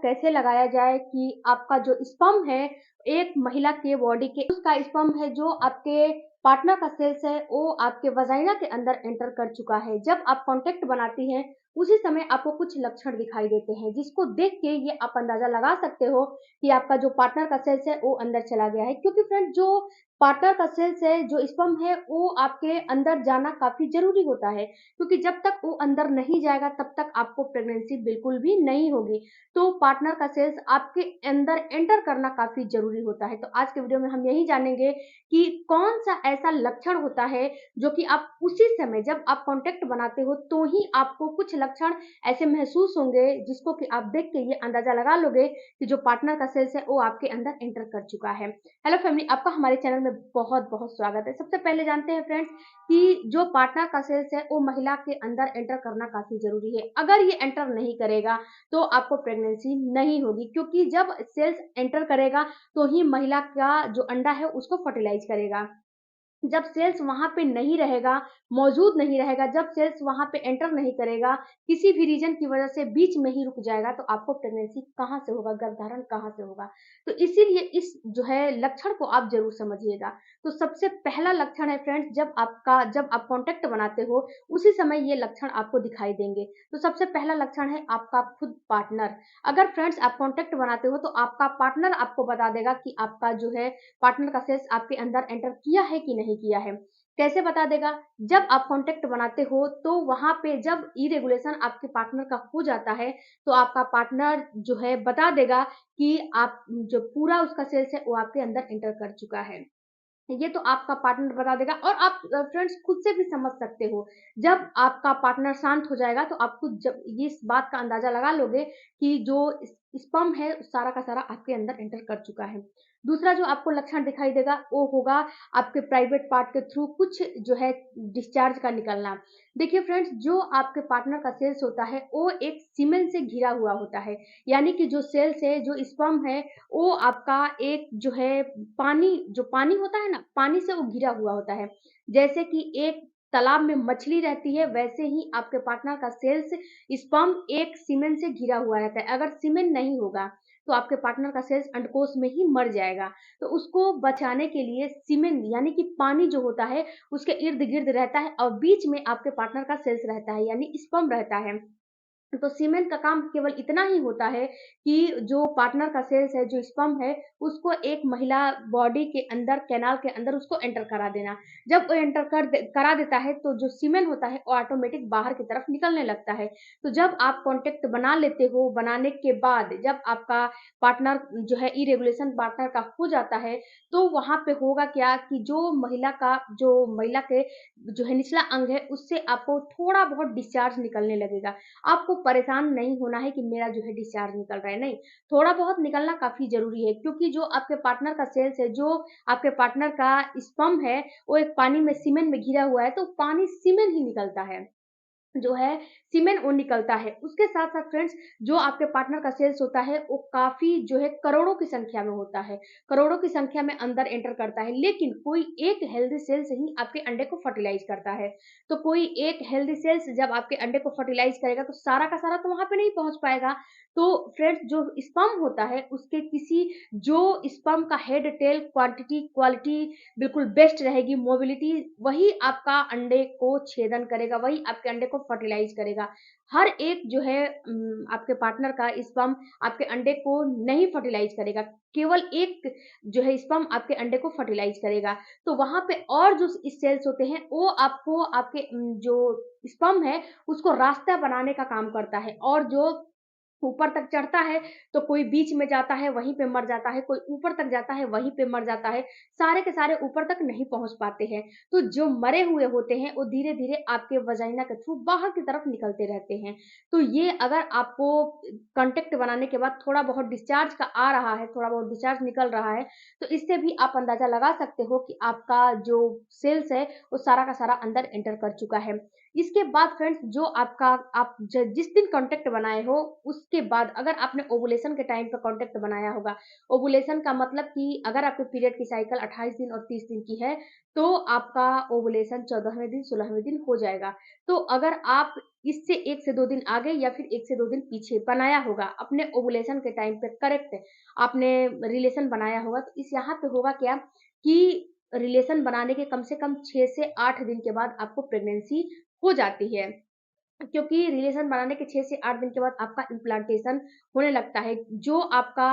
कैसे लगाया जाए कि आपका जो स्पर्म है एक महिला के बॉडी के उसका स्पर्म है जो आपके पार्टनर का सेल्स है वो आपके वजाइना के अंदर एंटर कर चुका है। जब आप कांटेक्ट बनाती हैं उसी समय आपको कुछ लक्षण दिखाई देते हैं जिसको देख के ये आप अंदाजा लगा सकते हो कि आपका जो पार्टनर का सेल्स है वो अंदर चला गया है। क्योंकि फ्रेंड जो पार्टनर का सेल्स है जो स्पर्म है वो आपके अंदर जाना काफी जरूरी होता है, क्योंकि जब तक वो अंदर नहीं जाएगा तब तक आपको प्रेगनेंसी बिल्कुल भी नहीं होगी। तो पार्टनर का सेल्स आपके अंदर एंटर करना काफी जरूरी होता है। तो आज के वीडियो में हम यही जानेंगे कि कौन सा ऐसा लक्षण होता है जो कि आप उसी समय जब आप कांटेक्ट बनाते हो तो ही आपको कुछ लक्षण ऐसे महसूस होंगे जिसको कि आप देख के ये अंदाजा लगा लोगे कि जो पार्टनर का सेल्स है वो आपके अंदर एंटर कर चुका है। हेलो फैमिली, आपका हमारे चैनल में बहुत बहुत स्वागत है। सबसे पहले जानते हैं फ्रेंड्स कि जो पार्टनर का सेल्स है वो महिला के अंदर एंटर करना काफी जरूरी है। अगर ये एंटर नहीं करेगा तो आपको प्रेगनेंसी नहीं होगी, क्योंकि जब सेल्स एंटर करेगा तो ही महिला का जो अंडा है उसको फर्टिलाइज करेगा। जब सेल्स वहां पे नहीं रहेगा, मौजूद नहीं रहेगा, जब सेल्स वहां पे एंटर नहीं करेगा, किसी भी रीजन की वजह से बीच में ही रुक जाएगा, तो आपको प्रेगनेंसी कहां से होगा, गर्भधारण कहां से होगा। तो इसीलिए इस जो है लक्षण को आप जरूर समझिएगा। तो सबसे पहला लक्षण है फ्रेंड्स, जब आप कॉन्टेक्ट बनाते हो उसी समय ये लक्षण आपको दिखाई देंगे। तो सबसे पहला लक्षण है आपका खुद पार्टनर। अगर फ्रेंड्स आप कॉन्टेक्ट बनाते हो तो आपका पार्टनर आपको बता देगा कि आपका जो है पार्टनर का सेल्स आपके अंदर एंटर किया है कि नहीं किया है। कैसे बता देगा? जब आप कॉन्टेक्ट बनाते हो तो वहां पे जब इरेगुलेशन आपके पार्टनर का हो जाता है तो आपका पार्टनर जो है बता देगा कि आप जो पूरा उसका सेल्स है वो आपके अंदर एंटर कर चुका है। ये तो आपका पार्टनर बता देगा और आप फ्रेंड्स खुद से भी समझ सकते हो। जब आपका पार्टनर शांत हो जाएगा तो आप खुद जब ये इस बात का अंदाजा लगा लोगे कि जो स्पर्म है सारा का सारा आपके अंदर एंटर कर चुका है। दूसरा जो आपको लक्षण दिखाई देगा वो होगा आपके प्राइवेट पार्ट के थ्रू कुछ जो है डिस्चार्ज का निकलना। देखिए फ्रेंड्स, जो आपके पार्टनर का सेल्स होता है वो एक सीमेन से घिरा हुआ होता है। यानी कि जो सेल्स है जो स्पर्म है वो आपका एक जो है जो पानी होता है ना, पानी से वो घिरा हुआ होता है। जैसे कि एक तालाब में मछली रहती है वैसे ही आपके पार्टनर का सेल्स स्पर्म एक सीमेन से घिरा हुआ रहता है। अगर सीमेन नहीं होगा तो आपके पार्टनर का सेल्स अंडकोश में ही मर जाएगा। तो उसको बचाने के लिए सीमेन यानी कि पानी जो होता है उसके इर्द गिर्द रहता है और बीच में आपके पार्टनर का सेल्स रहता है यानी स्पर्म रहता है। तो सीमेंट का काम केवल इतना ही होता है कि जो पार्टनर का सेल्स है जो स्पर्म है उसको एक महिला बॉडी के अंदर कैनाल के अंदर उसको एंटर करा देना। जब वो एंटर करा देता है तो जो सीमेंट होता है वो ऑटोमेटिक बाहर की तरफ निकलने लगता है। तो जब आप कॉन्टेक्ट बना लेते हो, बनाने के बाद जब आपका पार्टनर जो है इरेगुलेशन पार्टनर का हो जाता है तो वहां पे होगा क्या कि जो महिला के जो है निचला अंग है उससे आपको थोड़ा बहुत डिस्चार्ज निकलने लगेगा। आपको परेशान नहीं होना है कि मेरा जो है डिस्चार्ज निकल रहा है, नहीं। थोड़ा बहुत निकलना काफी जरूरी है, क्योंकि जो आपके पार्टनर का सेल्स है जो आपके पार्टनर का स्पर्म है वो एक पानी में सीमेंट में घिरा हुआ है तो पानी सीमेंट ही निकलता है, जो है सीमेंट वो निकलता है। उसके साथ साथ फ्रेंड्स जो आपके पार्टनर का सेल्स होता है वो काफी जो है करोड़ों की संख्या में होता है, करोड़ों की संख्या में अंदर एंटर करता है, लेकिन कोई एक हेल्दी सेल्स ही आपके अंडे को फर्टिलाइज करता है। तो कोई एक हेल्दी सेल्स जब आपके अंडे को फर्टिलाइज करेगा तो सारा का सारा तो वहां पे नहीं पहुंच पाएगा। तो फ्रेंड्स जो स्पर्म होता है उसके किसी जो स्पर्म का हेड टेल क्वांटिटी क्वालिटी बिल्कुल बेस्ट रहेगी, मोबिलिटी, वही आपका अंडे को छेदन करेगा, वही आपके अंडे को फर्टिलाइज करेगा। हर एक जो है आपके पार्टनर का स्पर्म आपके अंडे को नहीं फर्टिलाइज करेगा, केवल एक जो है स्पर्म आपके अंडे को फर्टिलाइज करेगा। तो वहां पे और जो सेल्स होते हैं वो आपको आपके जो स्पर्म है उसको रास्ता बनाने का काम करता है, और जो ऊपर तक चढ़ता है तो कोई बीच में जाता है वहीं पे मर जाता है, कोई ऊपर तक जाता है वहीं पे मर जाता है, सारे के सारे ऊपर तक नहीं पहुंच पाते हैं। तो जो मरे हुए होते हैं वो धीरे धीरे आपके वजाइना के थ्रू बाहर की तरफ निकलते रहते हैं। तो ये अगर आपको कांटेक्ट बनाने के बाद थोड़ा बहुत डिस्चार्ज का आ रहा है, थोड़ा बहुत डिस्चार्ज निकल रहा है, तो इससे भी आप अंदाजा लगा सकते हो कि आपका जो सेल्स है वो सारा का सारा अंदर एंटर कर चुका है। इसके बाद फ्रेंड्स जो आपका आप जिस दिन कॉन्टैक्ट बनाए हो उसके बाद अगर आपने ओवुलेशन के टाइम पे कॉन्टैक्ट बनाया होगा, ओवुलेशन का मतलब कि अगर आपके पीरियड की साइकिल 28 दिन और 30 दिन की है, तो आपका ओवुलेशन 14वें दिन 16वें दिन हो जाएगा। तो अगर आप इससे 1 से 2 दिन आगे या फिर 1 से 2 दिन पीछे बनाया होगा अपने ओवुलेशन के टाइम पे करेक्ट आपने रिलेशन बनाया होगा, तो इस यहाँ पे होगा क्या कि रिलेशन बनाने के कम से कम 6 से 8 दिन के बाद आपको प्रेगनेंसी हो जाती है। क्योंकि रिलेशन बनाने के 6 से 8 दिन के बाद आपका इम्प्लांटेशन होने लगता है। जो आपका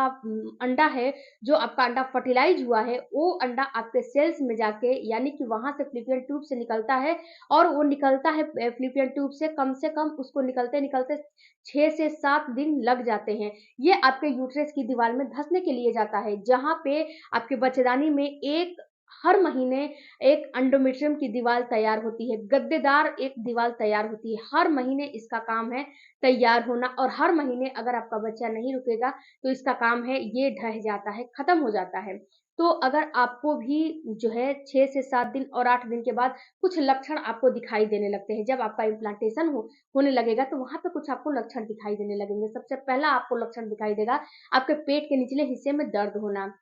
अंडा है, जो आपका अंडा फर्टिलाइज़ हुआ है, वो अंडा आपके सेल्स में जाके यानी कि वहाँ से फ़्लैपियन ट्यूब से निकलता है और वो निकलता है फ़्लैपियन ट्यूब से कम उसको निकलते-निकलते 6 से 7 दिन लग जाते हैं। ये आपके यूट्रस की दीवार में धँसने के लिए जाता है, जहाँ पे आपके बच्चेदानी में हर महीने एक एंडोमेट्रियम की दीवार तैयार होती है, गद्देदार एक दीवार तैयार होती है। हर महीने इसका काम है तैयार होना और हर महीने अगर आपका बच्चा नहीं रुकेगा, तो इसका काम है ये ढह जाता है, खत्म हो जाता है। तो अगर आपको भी जो है 6 से 7 दिन और 8 दिन के बाद कुछ लक्षण आपको दिखाई देने लगते हैं। जब आपका इम्प्लांटेशन होने लगेगा तो वहाँ पे कुछ आपको लक्षण दिखाई देने लगेंगे। सबसे पहला आपको लक्षण दिखाई देगा आपके पेट के निचले हिस्से में दर्द होना।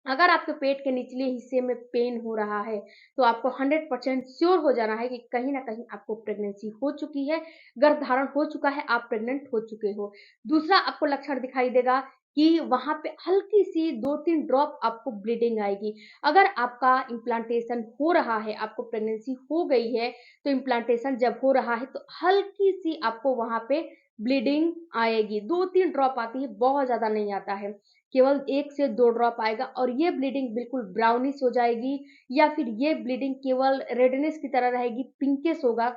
अगर आपके पेट के निचले हिस्से में पेन हो रहा है, तो आपको 100% श्योर हो जाना है कि कहीं न कहीं आपको प्रेगनेंसी हो चुकी है, गर्भधारण हो चुका है, आप प्रेग्नेंट हो चुके हो। दूसरा आपको लक्षण दिखाई देगा कि वहाँ पे हल्की-सी 2-3 ड्रॉप आपको ब्लीडिंग आएगी। अगर आपका इम्प्लांटेशन हो रहा है, आपको प्रेगनेंसी हो गई है, तो इम्प्लांटेशन जब हो रहा है, तो हल्की-सी आपको वहाँ पे ब्लीडिंग आएगी। 2-3 ड्रॉप आती है, बहुत ज़्यादा नहीं आता है। केवल 1 से 2 ड्रॉप आएगा और ये ब्लीडिंग बिल्कुल ब्राउनिश हो जाएगी या फिर ये ब्लीडिंग केवल रेडनेस की तरह रहेगी, पिंकिश होगा,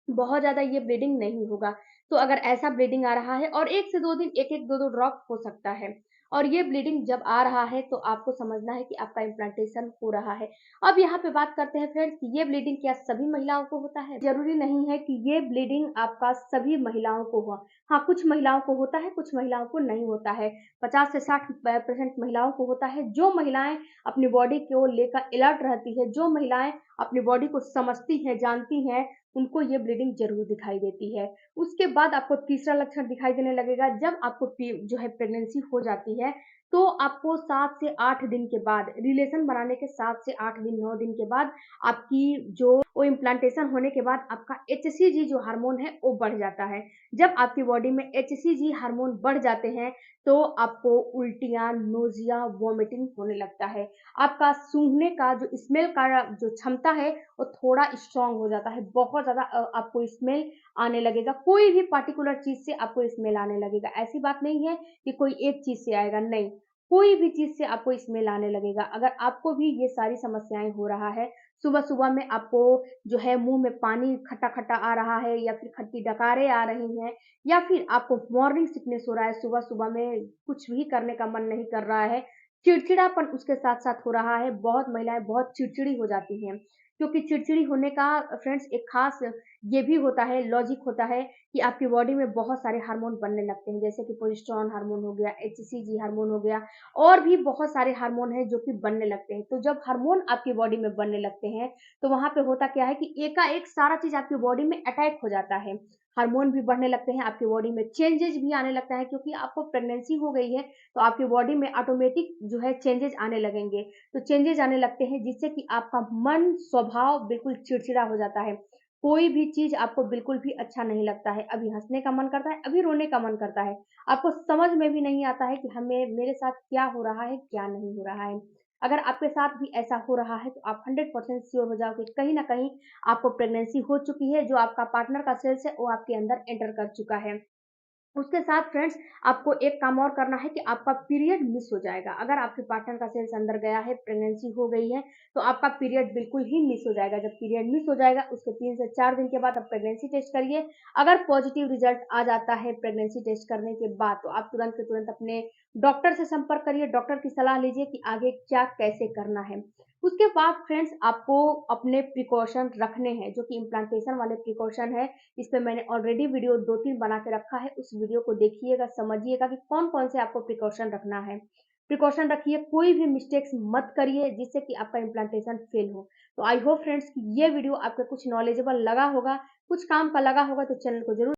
बहुत ज़्यादा ये ब्लीडिंग नहीं होगा। तो अगर ऐसा ब्लीडिंग आ रहा है और 1 से 2 दिन 1-1, 2-2 ड्रॉप हो सकता है और ये ब्लीडिंग जब आ रहा है तो आपको समझना है कि आपका इम्प्लांटेशन हो रहा है। अब यहाँ पे बात करते हैं फ्रेंड्स कि ये ब्लीडिंग क्या सभी महिलाओं को होता है? ज़रूरी नहीं है कि ये ब्लीडिंग आपका सभी महिलाओं को हो। हाँ, कुछ महिलाओं को होता है, कुछ महिलाओं को नहीं होता है। 50 से 60% महिलाओं को होता है। जो महिलाएँ अपनी बॉडी को लेकर अलर्ट रहती है, जो महिलाएँ अपनी बॉडी को समझती हैं, जानती हैं, उनको ये ब्लीडिंग ज़रूर दिखाई देती है। उसके बाद आपको तीसरा लक्षण दिखाई देने लगेगा जब आपको जो है प्रेगनेंसी हो जाती है, तो आपको 7 से 8 दिन के बाद रिलेशन बनाने के 7 से 8 दिन, 9 दिन के बाद आपकी जो वो इम्प्लांटेशन होने के बाद आपका एचसीजी जो हार्मोन है वो बढ़ जाता है। जब आपकी बॉडी में एचसीजी हार्मोन बढ़ जाते हैं, तो आपको उल्टियाँ, नोज़िया, वॉमिटिंग होने लगता है। आपका सूंघने का जो स्मेल का जो क्षमता है वो थोड़ा स्ट्रॉन्ग हो जाता है। बहुत ज़्यादा आपको स्मेल आने लगेगा। कोई भी पार्टिकुलर चीज़ से आपको स्मेल आने लगेगा। ऐसी बात नहीं है कि कोई एक चीज़ से आएगा, नहीं। कोई भी चीज़ से आपको स्मेल आने लगेगा। अगर आपको भी ये सारी समस्याएँ हो रहा है, सुबह-सुबह में आपको जो है मुँह में पानी खट्टा-खट्टा आ रहा है या फिर खट्टी डकारें आ रही हैं या फिर आपको मॉर्निंग सिकनेस हो रहा है, सुबह-सुबह में कुछ भी करने का मन नहीं कर रहा है, चिड़चिड़ापन उसके साथ-साथ हो रहा है, बहुत महिलाएँ बहुत चिड़चिड़ी हो जाती हैं। क्योंकि चिड़चिड़ी होने का फ्रेंड्स एक ख़ास ये भी होता है, लॉजिक होता है कि आपकी बॉडी में बहुत सारे हार्मोन बनने लगते हैं, जैसे कि प्रोजेस्टेरोन हार्मोन हो गया, एचसीजी हार्मोन हो गया और भी बहुत सारे हार्मोन हैं जो कि बनने लगते हैं। तो जब हार्मोन आपकी बॉडी में बनने लगते हैं, तो वहाँ पे होता क्या है कि एकाएक सारा चीज़ आपकी बॉडी में अटैक हो जाता है। हार्मोन भी बढ़ने लगते हैं, आपकी बॉडी में चेंजेज़ भी आने लगता है क्योंकि आपको प्रेगनेंसी हो गई है, तो आपकी बॉडी में ऑटोमेटिक जो है चेंजेज़ आने लगेंगे। तो चेंजेज़ आने लगते हैं जिससे कि आपका मन, स्वभाव बिल्कुल चिड़चिड़ा हो जाता है। कोई भी चीज़ आपको बिल्कुल भी अच्छा नहीं लगता है। अभी हँसने का मन करता है, अभी रोने का मन करता है। आपको समझ में भी नहीं आता है कि हमें मेरे साथ क्या हो रहा है, क्या नहीं हो रहा है। अगर आपके साथ भी ऐसा हो रहा है, तो आप 100% श्योर हो जाओ कि कहीं न कहीं आपको प्रेगनेंसी हो चुकी है, जो आपका पार्टनर का सेल्स है, वो आपके अंदर एंटर कर चुका है। उसके साथ फ्रेंड्स आपको एक काम और करना है कि आपका पीरियड मिस हो जाएगा। अगर आपके पार्टनर का सेल्स अंदर गया है, प्रेगनेंसी हो गई है, तो आपका पीरियड बिल्कुल ही मिस हो जाएगा। जब पीरियड मिस हो जाएगा, उसके 3 से 4 दिन के बाद आप प्रेगनेंसी टेस्ट करिए। अगर पॉजिटिव रिजल्ट आ जाता है प्रेगनेंसी टेस्ट करने के बाद, तो आप तुरंत के तुरंत अपने डॉक्टर से संपर्क करिए, डॉक्टर की सलाह लीजिए कि आगे क्या कैसे करना है। उसके बाद फ्रेंड्स आपको अपने प्रिकॉशन रखने हैं, जो कि इम्प्लांटेशन वाले प्रिकॉशन है। इस पे मैंने ऑलरेडी वीडियो 2-3 बना के रखा है, उस वीडियो को देखिएगा, समझिएगा कि कौन-कौन से आपको प्रिकॉशन रखना है। प्रिकॉशन रखिए, कोई भी मिस्टेक्स मत करिए जिससे कि आपका इम्प्लांटेशन फेल हो। तो आई होप फ्रेंड्स कि ये वीडियो आपको कुछ नॉलेजेबल लगा होगा। कुछ काम का लगा होगा तो चैनल को ज़रूर